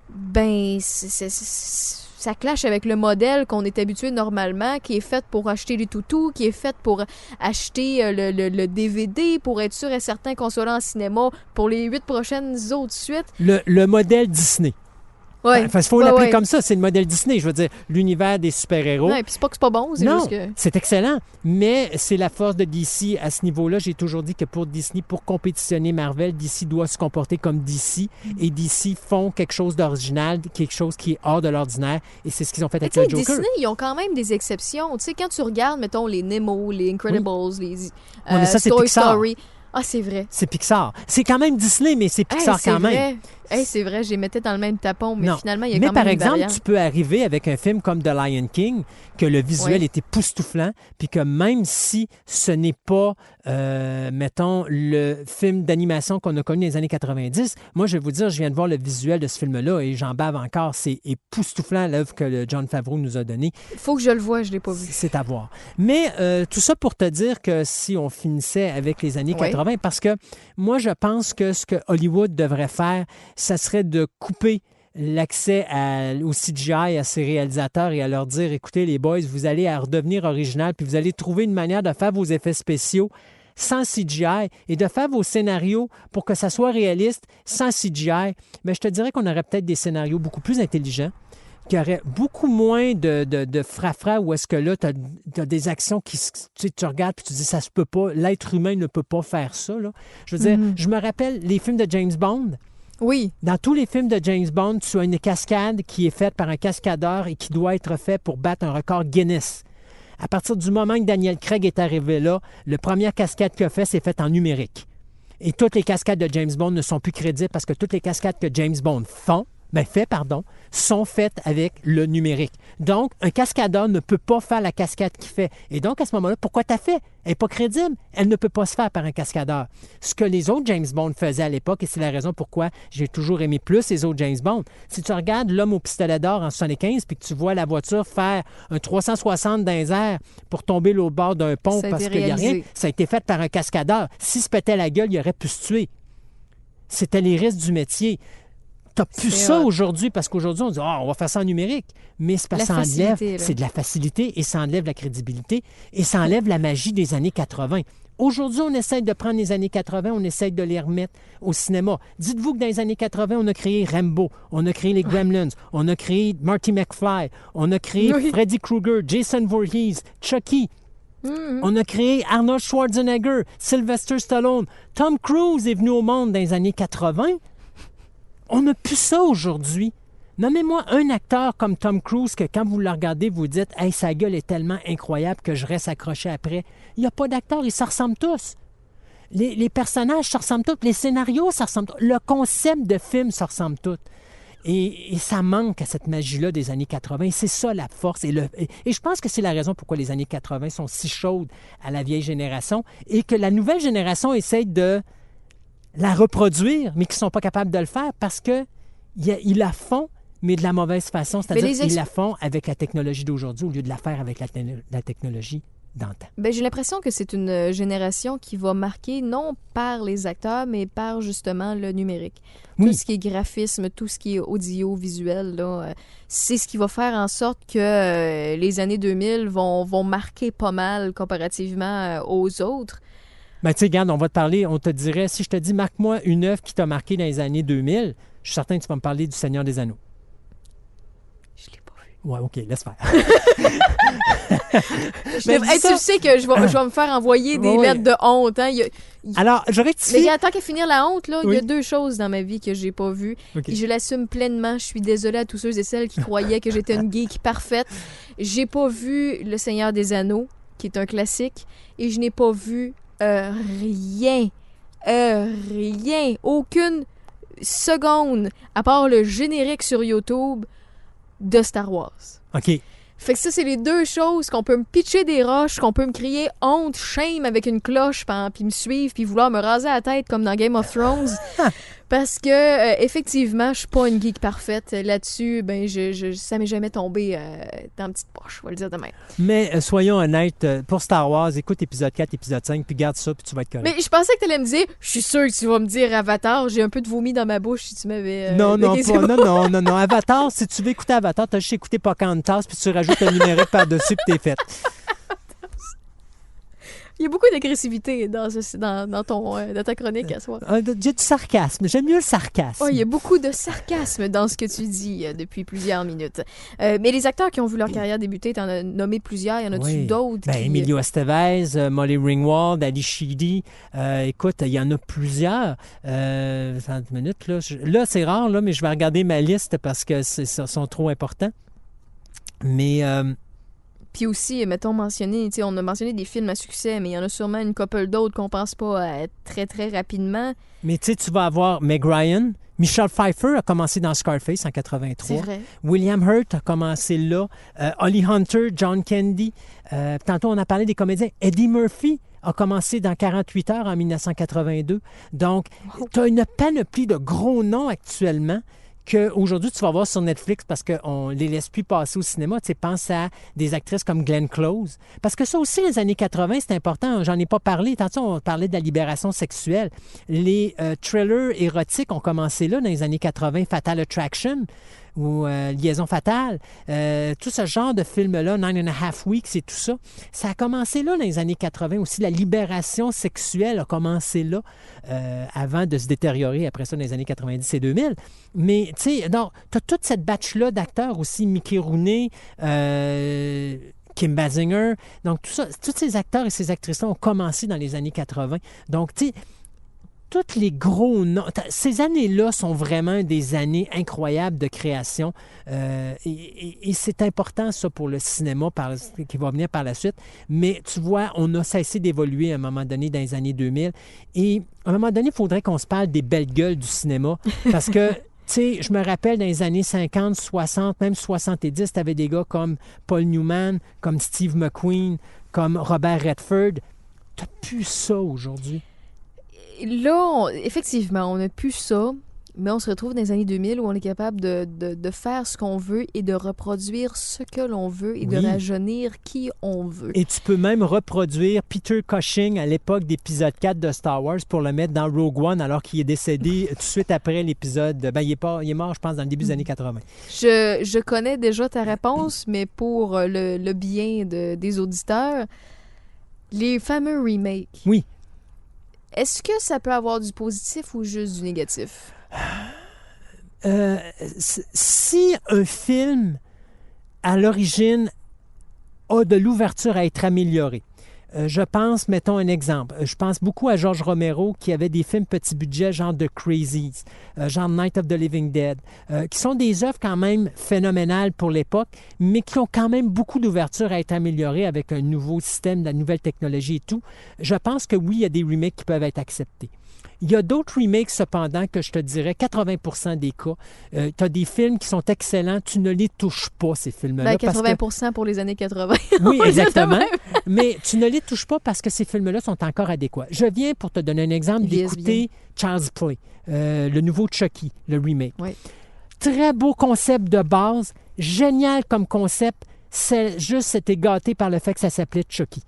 ben, ça clash avec le modèle qu'on est habitué normalement, qui est fait pour acheter les toutous, qui est fait pour acheter le DVD, pour être sûr et certain qu'on soit là en cinéma pour les 8 prochaines autres suites. Le modèle Disney. Ouais. Enfin, il faut l'appeler comme ça, c'est le modèle Disney, je veux dire, l'univers des super-héros. Ouais, puis c'est pas que c'est pas bon, c'est non, juste que... c'est excellent, mais c'est la force de DC à ce niveau-là. J'ai toujours dit que pour Disney, pour compétitionner Marvel, DC doit se comporter comme DC, et DC font quelque chose d'original, quelque chose qui est hors de l'ordinaire, et c'est ce qu'ils ont fait avec le Joker. Disney, ils ont quand même des exceptions. Tu sais, quand tu regardes, mettons, les Nemo, les Incredibles, les ça, c'est Toy Pixar. Story... Ah, c'est vrai. C'est Pixar. C'est quand même Disney, mais c'est Pixar quand même. C'est vrai, je les mettais dans le même tapon, mais finalement, il y a mais quand même par une variante. exemple, tu peux arriver avec un film comme The Lion King, que le visuel est époustouflant, puis que même si ce n'est pas, mettons, le film d'animation qu'on a connu dans les années 90, moi, je vais vous dire, je viens de voir le visuel de ce film-là et j'en bave encore. C'est époustouflant, l'œuvre que Jon Favreau nous a donnée. Il faut que je le voie, je ne l'ai pas vu. C'est à voir. Mais tout ça pour te dire que si on finissait avec les années 80, parce que moi, je pense que ce que Hollywood devrait faire, ça serait de couper l'accès au CGI à ses réalisateurs et à leur dire, écoutez les boys, vous allez à redevenir original, puis vous allez trouver une manière de faire vos effets spéciaux sans CGI et de faire vos scénarios pour que ça soit réaliste sans CGI. Mais je te dirais qu'on aurait peut-être des scénarios beaucoup plus intelligents. qu'il y aurait beaucoup moins de frafra où est-ce que là, tu as des actions qui, tu regardes puis tu dis, ça se peut pas, l'être humain ne peut pas faire ça. Là. Je veux dire, je me rappelle les films de James Bond. Oui. Dans tous les films de James Bond, tu as une cascade qui est faite par un cascadeur et qui doit être fait pour battre un record Guinness. À partir du moment que Daniel Craig est arrivé là, la première cascade qu'il a fait, c'est faite en numérique. Et toutes les cascades de James Bond ne sont plus crédibles parce que toutes les cascades que James Bond fait, sont faites avec le numérique. Donc, un cascadeur ne peut pas faire la cascade qu'il fait. Et donc, à ce moment-là, pourquoi tu as fait? Elle n'est pas crédible. Elle ne peut pas se faire par un cascadeur. Ce que les autres James Bond faisaient à l'époque, et c'est la raison pourquoi j'ai toujours aimé plus les autres James Bond, si tu regardes L'Homme au pistolet d'or en 1975 puis que tu vois la voiture faire un 360 dans les airs pour tomber au bord d'un pont parce qu'il n'y a rien, ça a été fait par un cascadeur. S'il se pétait la gueule, il aurait pu se tuer. C'était les risques du métier. Tu n'as plus ça aujourd'hui, parce qu'aujourd'hui, on dit on va faire ça en numérique. Mais c'est parce que ça enlève, c'est de la facilité et ça enlève la crédibilité et ça enlève la magie des années 80. Aujourd'hui, on essaie de prendre les années 80, on essaie de les remettre au cinéma. Dites-vous que dans les années 80, on a créé Rambo, on a créé les Gremlins, on a créé Marty McFly, on a créé Freddy Krueger, Jason Voorhees, Chucky. On a créé Arnold Schwarzenegger, Sylvester Stallone. Tom Cruise est venu au monde dans les années 80. On n'a plus ça aujourd'hui. Nommez-moi un acteur comme Tom Cruise que quand vous le regardez, vous dites « Hey, sa gueule est tellement incroyable que je reste accroché après. » Il n'y a pas d'acteurs, ils se ressemblent tous. Les personnages se ressemblent tous. Les scénarios se ressemblent tous. Le concept de film se ressemble tous. Et ça manque à cette magie-là des années 80. C'est ça la force. Et je pense que c'est la raison pourquoi les années 80 sont si chaudes à la vieille génération et que la nouvelle génération essaie de la reproduire, mais qui ne sont pas capables de le faire parce qu'ils la font, mais de la mauvaise façon. C'est-à-dire qu'ils la font avec la technologie d'aujourd'hui au lieu de la faire avec la technologie d'antan. J'ai l'impression que c'est une génération qui va marquer non par les acteurs, mais par justement le numérique. Tout ce qui est graphisme, tout ce qui est audiovisuel, là, c'est ce qui va faire en sorte que les années 2000 vont marquer pas mal comparativement aux autres. Tu sais, regarde, on va te parler, on te dirait, si je te dis, marque-moi une œuvre qui t'a marqué dans les années 2000, je suis certain que tu vas me parler du Seigneur des Anneaux. Je l'ai pas vu. Ouais, OK, laisse faire. Tu sais que je vais me faire envoyer des lettres de honte. Hein? Alors, je rectifie. Mais tant qu'à finir la honte, là, il y a 2 choses dans ma vie que j'ai pas vues. Okay. Et je l'assume pleinement. Je suis désolée à tous ceux et celles qui croyaient que j'étais une geek parfaite. J'ai pas vu Le Seigneur des Anneaux, qui est un classique, et je n'ai pas vu rien, aucune seconde, à part le générique sur YouTube de Star Wars. OK. Fait que ça, c'est les 2 choses qu'on peut me pitcher des roches, qu'on peut me crier honte, shame avec une cloche, puis me suivre, puis vouloir me raser la tête comme dans Game of Thrones. Parce que, effectivement, je suis pas une geek parfaite. Là-dessus, ça m'est jamais tombé dans la petite poche, on va le dire demain. Mais soyons honnêtes, pour Star Wars, écoute épisode 4, épisode 5, puis garde ça, puis tu vas être correct. Mais je pensais que tu allais me dire, je suis sûre que tu vas me dire Avatar, j'ai un peu de vomi dans ma bouche si tu m'avais... Non, Avatar, si tu veux écouter Avatar, t'as juste écouté Pocahontas, puis tu rajoutes un numérique par-dessus, puis t'es faite. Il y a beaucoup d'agressivité dans ta chronique à soi. J'ai du sarcasme. J'aime mieux le sarcasme. Oh, il y a beaucoup de sarcasme dans ce que tu dis depuis plusieurs minutes. Mais les acteurs qui ont vu leur carrière débuter, tu en as nommé plusieurs. Y en a-tu d'autres? Emilio Estevez, Molly Ringwald, Ali Sheedy. Écoute, il y en a plusieurs. 30 minutes. Là, c'est rare, mais je vais regarder ma liste parce que sont trop importants. Mais... Puis aussi, mettons, on a mentionné des films à succès, mais il y en a sûrement une couple d'autres qu'on pense pas très, très rapidement. Mais tu sais, tu vas avoir Meg Ryan. Michelle Pfeiffer a commencé dans Scarface en 83. C'est vrai. William Hurt a commencé là. Holly Hunter, John Candy. Tantôt, on a parlé des comédiens. Eddie Murphy a commencé dans 48 heures en 1982. Donc, tu as une panoplie de gros noms actuellement qu'aujourd'hui, tu vas voir sur Netflix parce qu'on ne les laisse plus passer au cinéma. Tu sais, pense à des actrices comme Glenn Close. Parce que ça aussi, les années 80, c'est important. J'en ai pas parlé. Tantôt, on parlait de la libération sexuelle. Les thrillers érotiques ont commencé là, dans les années 80. Fatal Attraction, ou Liaison fatale, tout ce genre de films-là, 9.5 Weeks et tout ça, ça a commencé là dans les années 80 aussi. La libération sexuelle a commencé là avant de se détériorer après ça dans les années 90 et 2000. Mais tu sais, tu as toute cette batch-là d'acteurs aussi, Mickey Rooney, Kim Basinger. Donc, tout ça, tous ces acteurs et ces actrices-là ont commencé dans les années 80. Donc, tu sais, tous les gros noms. Ces années-là sont vraiment des années incroyables de création. Et c'est important, ça, pour le cinéma qui va venir par la suite. Mais tu vois, on a cessé d'évoluer à un moment donné dans les années 2000. Et à un moment donné, il faudrait qu'on se parle des belles gueules du cinéma. Parce que tu sais, je me rappelle dans les années 50, 60, même 70, tu avais des gars comme Paul Newman, comme Steve McQueen, comme Robert Redford. Tu n'as plus ça aujourd'hui. Là, effectivement, on n'a plus ça, mais on se retrouve dans les années 2000 où on est capable de faire ce qu'on veut et de reproduire ce que l'on veut et de rajeunir qui on veut. Et tu peux même reproduire Peter Cushing à l'époque d'épisode 4 de Star Wars pour le mettre dans Rogue One alors qu'il est décédé tout de suite après l'épisode. Ben, il est mort, je pense, dans le début des années 80. Je connais déjà ta réponse, mais pour le bien des auditeurs, les fameux remakes. Oui. Est-ce que ça peut avoir du positif ou juste du négatif? Si un film, à l'origine, a de l'ouverture à être amélioré, je pense, mettons un exemple, je pense beaucoup à George Romero qui avait des films petit budget, genre The Crazies, genre Night of the Living Dead, qui sont des œuvres quand même phénoménales pour l'époque, mais qui ont quand même beaucoup d'ouverture à être améliorées avec un nouveau système, de la nouvelle technologie et tout. Je pense que oui, il y a des remakes qui peuvent être acceptés. Il y a d'autres remakes, cependant, que je te dirais, 80% des cas, tu as des films qui sont excellents, tu ne les touches pas, ces films-là. 80% pour les années 80. Oui, exactement. Mais tu ne les touches pas parce que ces films-là sont encore adéquats. Je viens, pour te donner un exemple, d'écouter Child's Play, le nouveau Chucky, le remake. Oui. Très beau concept de base, génial comme concept, c'est juste c'était gâté par le fait que ça s'appelait Chucky.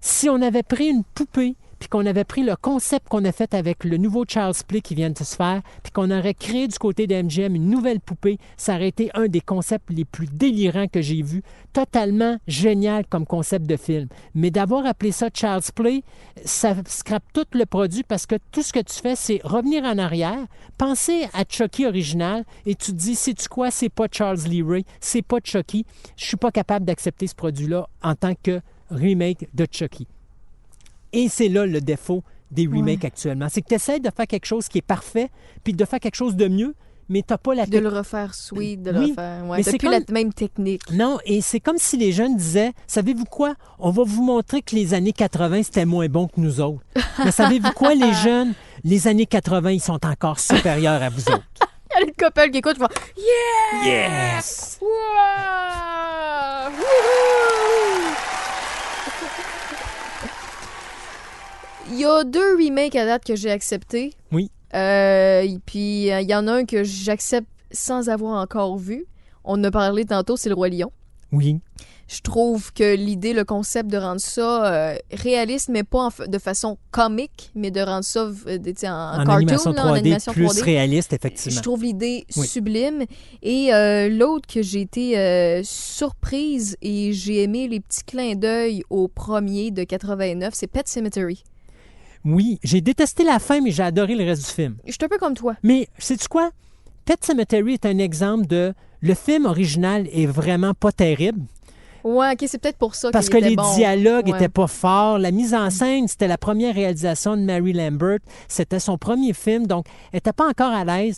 Si on avait pris une poupée puis qu'on avait pris le concept qu'on a fait avec le nouveau Child's Play qui vient de se faire, puis qu'on aurait créé du côté de MGM une nouvelle poupée, ça aurait été un des concepts les plus délirants que j'ai vus. Totalement génial comme concept de film. Mais d'avoir appelé ça Child's Play, ça scrape tout le produit parce que tout ce que tu fais, c'est revenir en arrière, penser à Chucky original et tu te dis, sais-tu quoi, c'est pas Charles Lee Ray, c'est pas Chucky. Je suis pas capable d'accepter ce produit-là en tant que remake de Chucky. Et c'est là le défaut des remakes actuellement. C'est que tu essaies de faire quelque chose qui est parfait, puis de faire quelque chose de mieux, mais tu n'as pas la technique. De le refaire sweet, de le refaire... Ouais, c'est plus la même technique. Non, et c'est comme si les jeunes disaient, savez-vous quoi? On va vous montrer que les années 80, c'était moins bon que nous autres. Mais savez-vous quoi, les jeunes? Les années 80, ils sont encore supérieurs à vous autres. Il y a les couples qui écoutent, je fais Yeah! Yes! Wow! Il y a 2 remakes à date que j'ai acceptés. Oui. Puis il y en a un que j'accepte sans avoir encore vu. On en a parlé tantôt, c'est Le Roi Lion. Oui. Je trouve que l'idée, le concept de rendre ça réaliste, mais pas de façon comique, mais de rendre ça en cartoon, animation 3D, en animation plus 3D. Réaliste, effectivement. Je trouve l'idée sublime. Et l'autre que j'ai été surprise et j'ai aimé les petits clins d'œil au premier de 89, c'est Pet Sematary. Oui, j'ai détesté la fin, mais j'ai adoré le reste du film. Je suis un peu comme toi. Mais, sais-tu quoi? Pet Sematary est un exemple de... Le film original est vraiment pas terrible. Ouais, OK, c'est peut-être pour ça parce qu'il était que les bon. dialogues n'étaient pas forts. La mise en scène, c'était la première réalisation de Mary Lambert. C'était son premier film, donc elle n'était pas encore à l'aise.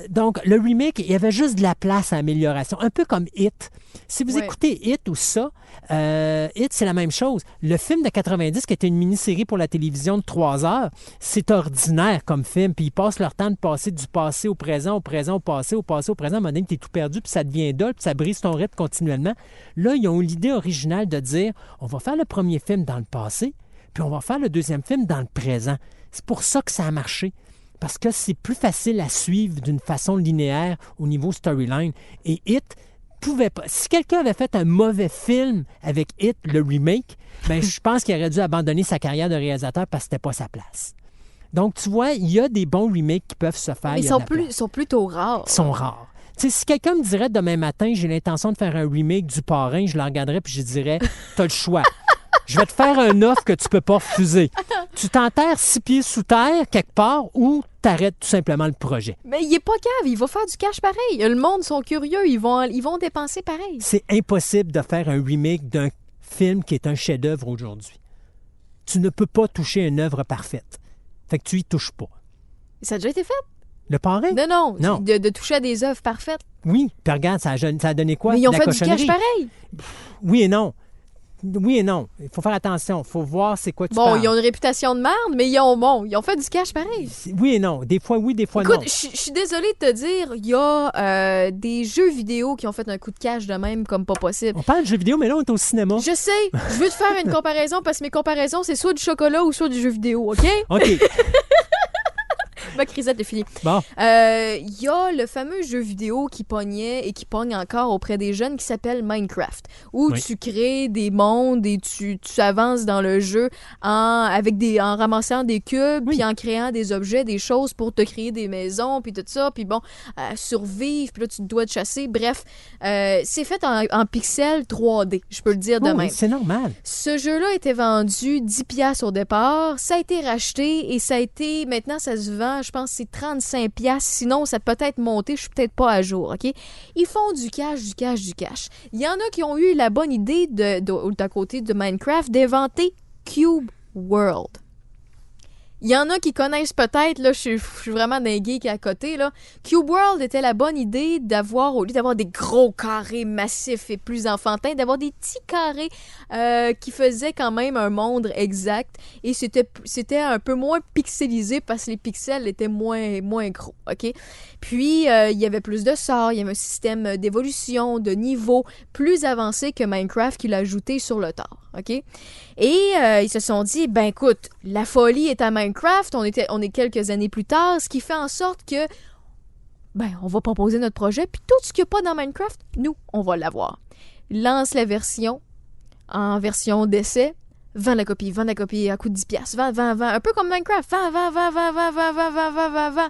Donc, le remake, il y avait juste de la place à amélioration, un peu comme It. Si vous écoutez It ou ça, It, c'est la même chose. Le film de 90, qui était une mini-série pour la télévision de 3 heures, c'est ordinaire comme film. Puis ils passent leur temps de passer du passé au présent, au présent, au passé, au passé, au présent. À un moment donné, tu es tout perdu, puis ça devient dull, puis ça brise ton rythme continuellement. Là, ils ont eu l'idée originale de dire, on va faire le premier film dans le passé, puis on va faire le deuxième film dans le présent. C'est pour ça que ça a marché. Parce que c'est plus facile à suivre d'une façon linéaire au niveau storyline. Et It pouvait pas. Si quelqu'un avait fait un mauvais film avec It, le remake, ben je pense qu'il aurait dû abandonner sa carrière de réalisateur parce que c'était pas sa place. Donc, tu vois, il y a des bons remakes qui peuvent se faire. Mais ils sont plutôt rares. Ils sont rares. Tu sais, si quelqu'un me dirait demain matin, j'ai l'intention de faire un remake du Parrain, je le regarderais puis je dirais, t'as le choix. Je vais te faire un offre que tu peux pas refuser. Tu t'enterres 6 pieds sous terre quelque part ou t'arrêtes tout simplement le projet. Mais il est pas cave, il va faire du cash pareil. Le monde sont curieux, ils vont dépenser pareil. C'est impossible de faire un remake d'un film qui est un chef-d'œuvre aujourd'hui. Tu ne peux pas toucher une œuvre parfaite. Fait que tu y touches pas. Ça a déjà été fait? Le Parrain? Non. De toucher à des œuvres parfaites. Oui. Puis regarde, ça a donné quoi? Mais ils ont La fait cochonnerie. du cash pareil. Oui et non. Oui et non. Il faut faire attention. Il faut voir c'est quoi tu Bon, parles. ils ont une réputation de merde, mais ils ont fait du cash pareil. Oui et non. Des fois oui, des fois Écoute, non. je suis désolée de te dire, il y a des jeux vidéo qui ont fait un coup de cash de même comme pas possible. On parle de jeux vidéo, mais là, on est au cinéma. Je sais, je veux te faire une comparaison parce que mes comparaisons, c'est soit du chocolat ou soit du jeu vidéo, OK? OK. Ma crisette est finie. Bon. Il y a le fameux jeu vidéo qui pognait et qui pogne encore auprès des jeunes qui s'appelle Minecraft, où Oui. tu crées des mondes et tu avances dans le jeu en ramassant des cubes, Oui. puis en créant des objets, des choses pour te créer des maisons, puis tout ça, puis bon, survivre, puis là, tu dois te chasser. Bref, c'est fait en pixels 3D, je peux le dire de Oui, même. c'est normal. Ce jeu-là était vendu 10$ au départ. Ça a été racheté et ça a été... Maintenant, ça se vend, je pense, c'est 35$. Sinon, ça peut peut-être monter. Je suis peut-être pas à jour, OK? Ils font du cash. Il y en a qui ont eu la bonne idée d'à côté de Minecraft d'inventer Cube World. Il y en a qui connaissent peut-être, là, je suis vraiment d'un geek à côté, là. Cube World était la bonne idée d'avoir, au lieu d'avoir des gros carrés massifs et plus enfantins, d'avoir des petits carrés qui faisaient quand même un monde exact. Et c'était un peu moins pixelisé parce que les pixels étaient moins gros, OK? Puis, il y avait plus de sorts, il y avait un système d'évolution, de niveau plus avancé que Minecraft qu'il a ajouté sur le tard, OK? Et ils se sont dit, ben écoute, la folie est à Minecraft, on est quelques années plus tard, ce qui fait en sorte que, ben, on va proposer notre projet, puis tout ce qu'il n'y a pas dans Minecraft, nous, on va l'avoir. Lance la version en version d'essai, vends la copie à coût de 10$, vends, un peu comme Minecraft, vends.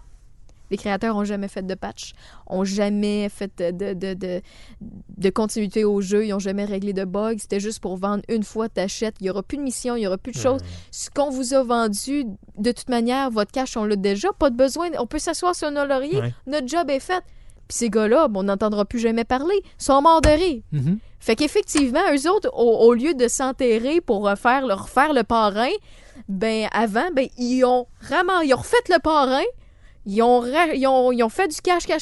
Les créateurs n'ont jamais fait de patch, n'ont jamais fait de continuité au jeu, ils n'ont jamais réglé de bugs. C'était juste pour vendre une fois, t'achètes. Il n'y aura plus de mission, il n'y aura plus de choses. Ce qu'on vous a vendu, de toute manière, votre cash, on l'a déjà. Pas de besoin, on peut s'asseoir sur nos lauriers. Ouais. Notre job est fait. Puis ces gars-là, on n'entendra plus jamais parler. Ils sont morts de rire. Mm-hmm. Fait qu'effectivement, eux autres, au lieu de s'enterrer pour refaire le parrain, ben avant, ben ils ont refait le parrain. Ils ont fait du cash, puis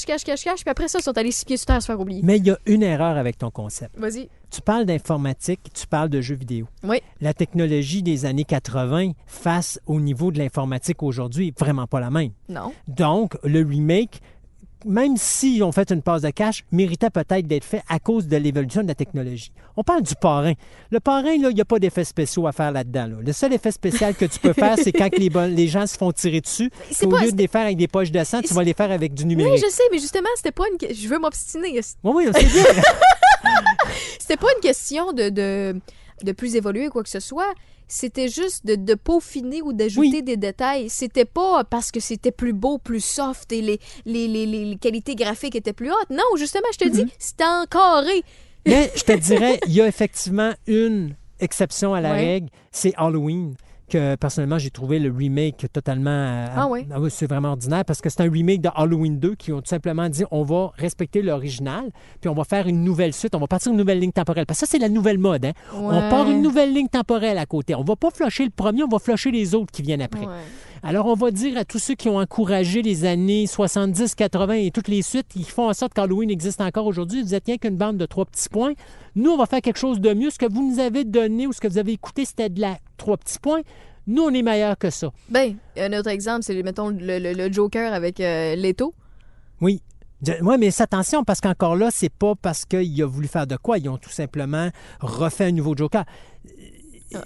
après ça, ils sont allés 6 pieds sur terre à se faire oublier. Mais il y a une erreur avec ton concept. Vas-y. Tu parles d'informatique, tu parles de jeux vidéo. Oui. La technologie des années 80 face au niveau de l'informatique aujourd'hui est vraiment pas la même. Non. Donc, le remake, même s'ils ont fait une passe de cash, méritait peut-être d'être fait à cause de l'évolution de la technologie. On parle du parrain. Le parrain, là, il n'y a pas d'effet spéciaux à faire là-dedans. Là. Le seul effet spécial que tu peux faire, c'est quand les gens se font tirer dessus. Au lieu de les faire avec des poches de sang, tu vas les faire avec du numérique. Oui, je sais, mais justement, c'était pas une... Je veux m'obstiner. Oui, c'est bien. C'était pas une question de plus évoluer ou quoi que ce soit. C'était juste de peaufiner ou d'ajouter des détails. C'était pas parce que c'était plus beau, plus soft et les qualités graphiques étaient plus hautes. Non, justement, je te dis, c'était en carré. Mais je te dirais, il y a effectivement une exception à la règle, c'est Halloween. Que personnellement, j'ai trouvé le remake totalement... c'est vraiment ordinaire parce que c'est un remake de Halloween 2 qui ont tout simplement dit on va respecter l'original puis on va faire une nouvelle suite, on va partir une nouvelle ligne temporelle. Parce que ça, c'est la nouvelle mode. Hein? Ouais. On part une nouvelle ligne temporelle à côté. On va pas flusher le premier, on va flusher les autres qui viennent après. Ouais. Alors, on va dire à tous ceux qui ont encouragé les années 70, 80 et toutes les suites, qui font en sorte qu'Halloween existe encore aujourd'hui, vous êtes rien qu'une bande de 3 petits points. Nous, on va faire quelque chose de mieux. Ce que vous nous avez donné ou ce que vous avez écouté, c'était de la 3 petits points. Nous, on est meilleurs que ça. Bien, un autre exemple, c'est, mettons, le Joker avec Leto. Oui. Oui, mais attention, parce qu'encore là, c'est pas parce qu'il a voulu faire de quoi. Ils ont tout simplement refait un nouveau Joker. Il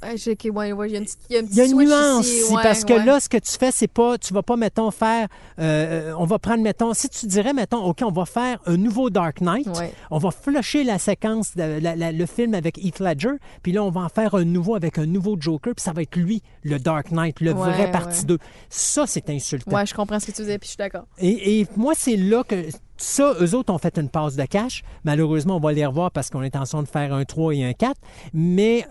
y a une nuance ici, parce que là, ce que tu fais, c'est pas, tu vas pas, mettons, faire, on va prendre, mettons, si tu dirais, mettons, OK, on va faire un nouveau Dark Knight, on va flusher la séquence, le film avec Heath Ledger, puis là, on va en faire un nouveau avec un nouveau Joker, puis ça va être lui, le Dark Knight, le vrai partie 2. Ça, c'est insultant. Ouais, je comprends ce que tu disais, puis je suis d'accord. Et moi, c'est là que Ça, eux autres ont fait une passe de cash. Malheureusement, on va les revoir parce qu'on est en train de faire un 3 et un 4. Mais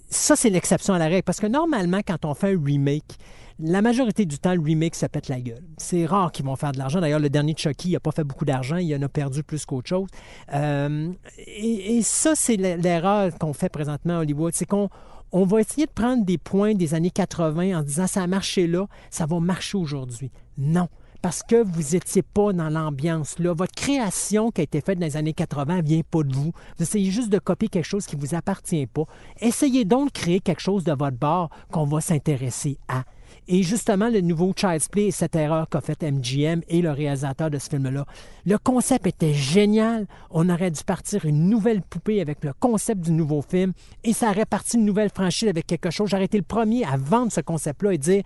ça, c'est l'exception à la règle. Parce que normalement, quand on fait un remake, la majorité du temps, le remake se pète la gueule. C'est rare qu'ils vont faire de l'argent. D'ailleurs, le dernier Chucky, il n'a pas fait beaucoup d'argent. Il en a perdu plus qu'autre chose. Et ça, c'est l'erreur qu'on fait présentement à Hollywood. C'est qu'on va essayer de prendre des points des années 80 en disant « ça a marché là, ça va marcher aujourd'hui ». Non. Parce que vous n'étiez pas dans l'ambiance là. Votre création qui a été faite dans les années 80 ne vient pas de vous. Vous essayez juste de copier quelque chose qui ne vous appartient pas. Essayez donc de créer quelque chose de votre bord qu'on va s'intéresser à. Et justement, le nouveau Child's Play et cette erreur qu'a faite MGM et le réalisateur de ce film-là. Le concept était génial. On aurait dû partir une nouvelle poupée avec le concept du nouveau film et ça aurait parti une nouvelle franchise avec quelque chose. J'aurais été le premier à vendre ce concept-là et dire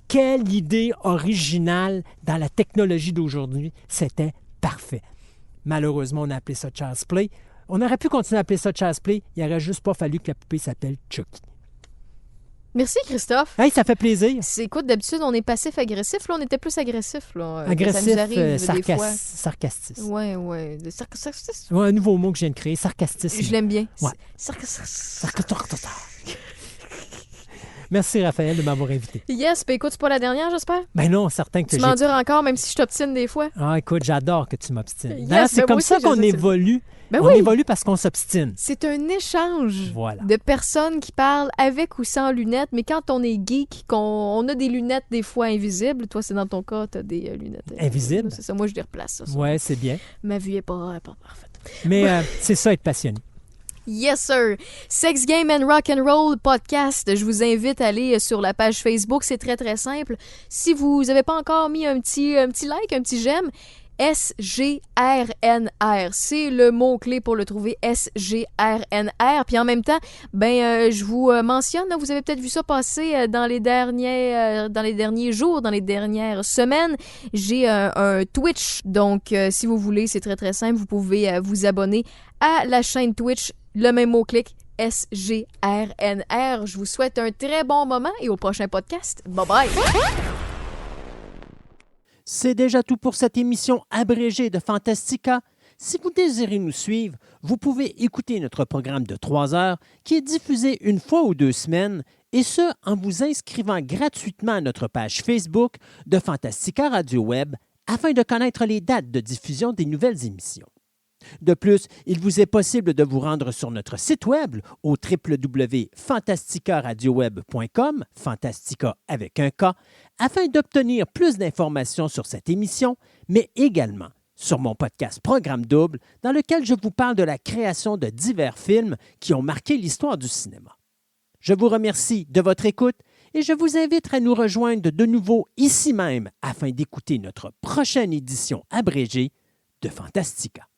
quelle idée originale dans la technologie d'aujourd'hui. C'était parfait. Malheureusement, on a appelé ça Child's Play. On aurait pu continuer à appeler ça Child's Play. Il n'aurait juste pas fallu que la poupée s'appelle Chucky. Merci, Christophe. Hey, ça fait plaisir. Écoute, d'habitude, on est passif-agressif. Là, on était plus agressif. Là, agressif, ça nous arrive des fois. sarcastique. Oui. Ouais, un nouveau mot que je viens de créer, sarcastique. Je l'aime bien. Ouais. Merci, Raphaël, de m'avoir invité. Yes, ben écoute, c'est pas la dernière, j'espère? Ben non, certain que tu m'endures encore, même si je t'obstine des fois. Ah, écoute, j'adore que tu m'obstines. Yes, D'ailleurs, c'est ben comme aussi, ça qu'on évolue. Ben on évolue parce qu'on s'obstine. C'est un échange voilà. de personnes qui parlent avec ou sans lunettes, mais quand on est geek, on a des lunettes des fois invisibles. Toi, c'est dans ton cas, tu as des lunettes invisibles. C'est ça, moi, je les replace. Oui, c'est bien. Ma vue n'est pas parfaite. Mais c'est ça, être passionné. Yes, sir. Sex Game and Rock and Roll podcast. Je vous invite à aller sur la page Facebook. C'est très, très simple. Si vous n'avez pas encore mis un petit like, un petit j'aime, SGRNR. C'est le mot-clé pour le trouver, SGRNR. Puis en même temps, je vous mentionne, vous avez peut-être vu ça passer dans les derniers jours, dans les dernières semaines. J'ai un Twitch. Donc, si vous voulez, c'est très, très simple. Vous pouvez vous abonner à la chaîne Twitch. Le même mot-clic, SGRNR. Je vous souhaite un très bon moment et au prochain podcast. Bye-bye! C'est déjà tout pour cette émission abrégée de Fantastica. Si vous désirez nous suivre, vous pouvez écouter notre programme de 3 heures qui est diffusé une fois ou 2 semaines, et ce, en vous inscrivant gratuitement à notre page Facebook de Fantastica Radio Web afin de connaître les dates de diffusion des nouvelles émissions. De plus, il vous est possible de vous rendre sur notre site web au www.fantasticaradioweb.com, Fantastica avec un K, afin d'obtenir plus d'informations sur cette émission, mais également sur mon podcast Programme Double, dans lequel je vous parle de la création de divers films qui ont marqué l'histoire du cinéma. Je vous remercie de votre écoute et je vous invite à nous rejoindre de nouveau ici même afin d'écouter notre prochaine édition abrégée de Fantastica.